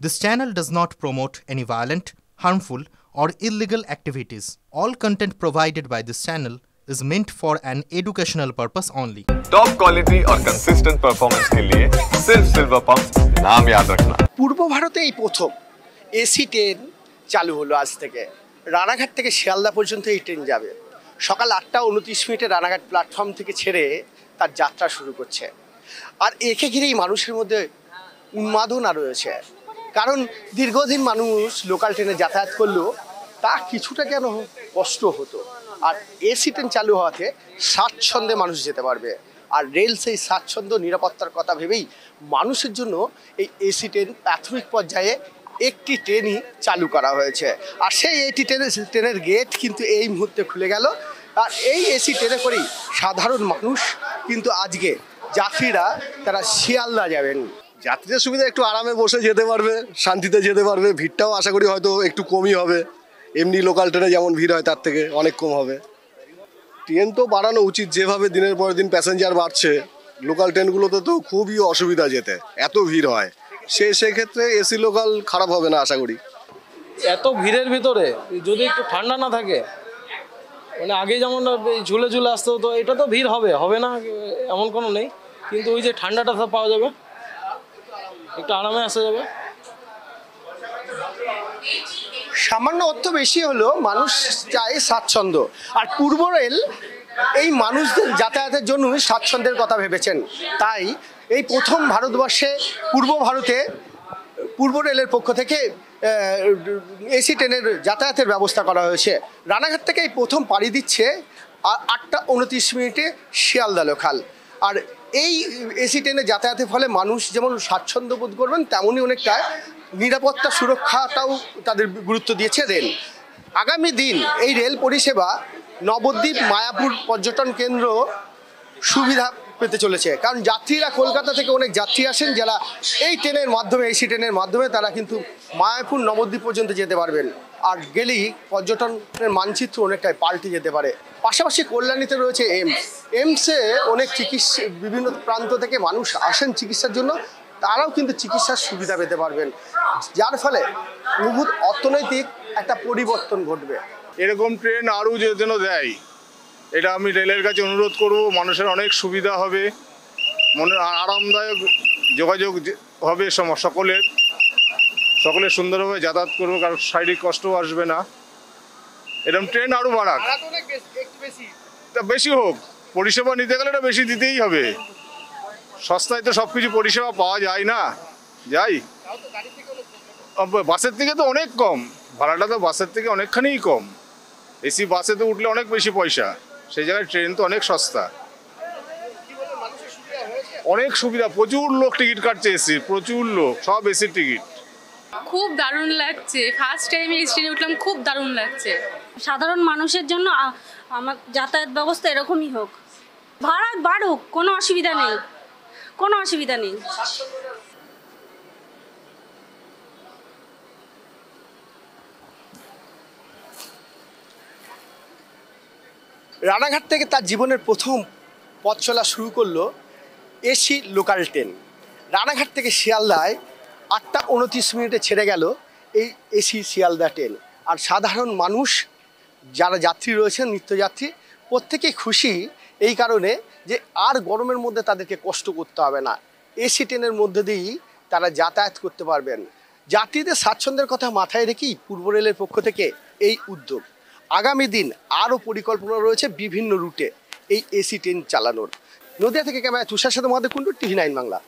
This channel does not promote any violent, harmful, or illegal activities. All content provided by this channel is meant for an educational purpose only. Top quality और consistent performance के लिए सिर्फ silver pump नाम याद रखना। পূর্ব ভারতে এই প্রথম এসি ট্রেন চালু হলো আজ থেকে। রানাঘাট থেকে শিয়ালদা পর্যন্ত এই ট্রেন যাবে। সকাল 8:29 রানাঘাট প্ল্যাটফর্ম থেকে ছেড়ে তার যাত্রা শুরু করছে। আর একে ঘিরেই মানুষের মধ্যে উন্মাদনা রয়েছে, কারণ দীর্ঘদিন মানুষ লোকাল ট্রেনে যাতায়াত করলেও তা কিছুটা যেন কষ্ট হতো। আর এসি ট্রেন চালু হওয়াতে স্বাচ্ছন্দ্যে মানুষ যেতে পারবে। আর রেল সেই স্বাচ্ছন্দ্য নিরাপত্তার কথা ভেবেই মানুষের জন্য এই এসি ট্রেন প্রাথমিক পর্যায়ে একটি ট্রেনই চালু করা হয়েছে। আর সেই এটি ট্রেনের গেট কিন্তু এই মুহূর্তে খুলে গেল। আর এই এসি ট্রেনে করেই সাধারণ মানুষ কিন্তু আজকে যাত্রীরা তারা শিয়ালদা যাবেন। যাত্রীদের সুবিধা, একটু আরামে বসে যেতে পারবে, শান্তিতে যেতে পারবে। ভিড়টাও আশা করি হয়তো একটু কমই হবে, এমনি লোকাল ট্রেনে যেমন ভিড় হয় তার থেকে অনেক কম হবে। ট্রেন তো বাড়ানো উচিত, যেভাবে দিনের পর দিন প্যাসেঞ্জার বাড়ছে। লোকাল ট্রেনগুলোতে তো খুবই অসুবিধা যেতে, এত ভিড় হয়। সেক্ষেত্রে এসি লোকাল খারাপ হবে না আশা করি। এত ভিড়ের ভিতরে যদি একটু ঠান্ডা না থাকে, মানে আগে যেমন ঝুলে ঝুলে আসতে হতো, এটা তো ভিড় হবে না এমন কোনো নেই, কিন্তু ওই যে ঠান্ডাটা পাওয়া যাবে, একটু আরামে আসা যাবে। সামান্য অর্থ বেশি হলো, মানুষ চায় স্বাচ্ছন্দ্য। আর পূর্ব রেল এই মানুষদের যাতায়াতের জন্যই স্বাচ্ছন্দ্যের কথা ভেবেছেন। তাই এই প্রথম ভারতবর্ষে পূর্ব রেলের পক্ষ থেকে এসি ট্রেনের যাতায়াতের ব্যবস্থা করা হয়েছে। রানাঘাট থেকে এই প্রথম পাড়ি দিচ্ছে 8:29 শিয়ালদা লোকাল। আর এই এসি ট্রেনে যাতায়াতের ফলে মানুষ যেমন স্বাচ্ছন্দ্য বোধ করবেন, তেমনই অনেকটা নিরাপত্তা সুরক্ষাটাও তাদের গুরুত্ব দিয়েছে রেল। আগামী দিন এই রেল পরিষেবা নবদ্বীপ, মায়াপুর পর্যটন কেন্দ্র সুবিধা পেতে চলেছে, কারণ যাত্রীরা কলকাতা থেকে অনেক যাত্রী আসেন, যারা এই ট্রেনের মাধ্যমে, এসি ট্রেনের মাধ্যমে তারা কিন্তু মায়াপুর, নবদ্বীপ পর্যন্ত যেতে পারবেন। আর গেলেই পর্যটনের মানচিত্র অনেকটাই পাল্টে যেতে পারে। পাশাপাশি কল্যাণীতে রয়েছে এমসে অনেক বিভিন্ন প্রান্ত থেকে মানুষ আসেন চিকিৎসার জন্য, তারাও কিন্তু চিকিৎসার সুবিধা পেতে পারবেন, যার ফলে বহুত অর্থনৈতিক একটা পরিবর্তন ঘটবে। এরকম ট্রেন আরও যেন দেয়, এটা আমি রেলের কাছে অনুরোধ করব। মানুষের অনেক সুবিধা হবে, আরামদায়ক যোগাযোগ হবে, সকলের সুন্দরভাবে যাতায়াত করবো, কারণ শারীরিক কষ্টও আসবে না। এরকম ট্রেন আরও বাড়াক, বেশি হোক। পরিষেবা নিতে গেলে এটা বেশি দিতেই হবে। সস্তায় তো সব কিছু পরিষেবা পাওয়া যায় না। বাসের থেকে তো অনেক কম, ভাড়াটা তো বাসের থেকে অনেকখানিই কম। এসি বাসে তো উঠলে অনেক বেশি পয়সা, সেই জায়গায় ট্রেন তো অনেক সস্তা। অনেক সুবিধা, প্রচুর লোক টিকিট কাটছে, এসি প্রচুর লোক, সব এসির টিকিট। খুব দারুণ লাগছে, ফার্স্ট টাইম এই ট্রেনে উঠলাম, খুব দারুণ লাগছে। সাধারণ মানুষের জন্য আমার যাতায়াত ব্যবস্থা এরকমই হোক, ভাড়া বাড়ুক, কোনো অসুবিধা নেই, কোনো অসুবিধা নেই। রানাঘাট থেকে তার জীবনের প্রথম পথ চলা শুরু করলো এসি লোকাল ট্রেন। রানাঘাট থেকে শিয়ালদায় 8:29 ছেড়ে গেল এই এসি শিয়ালদা ট্রেন। আর সাধারণ মানুষ যারা যাত্রী রয়েছেন, নিত্যযাত্রী, প্রত্যেকেই খুশি এই কারণে যে আর গরমের মধ্যে তাদেরকে কষ্ট করতে হবে না, এসি ট্রেনের মধ্যে দিয়েই তারা যাতায়াত করতে পারবেন। যাত্রীদের স্বাচ্ছন্দ্যের কথা মাথায় রেখেই পূর্ব রেলের পক্ষ থেকে এই উদ্যোগ। আগামী দিন আরও পরিকল্পনা রয়েছে বিভিন্ন রুটে এই এসি ট্রেন চালানোর। নদিয়া থেকে ক্যামেরায় তুষার সাথে মহাদেব কুণ্ডু, TV9 বাংলা।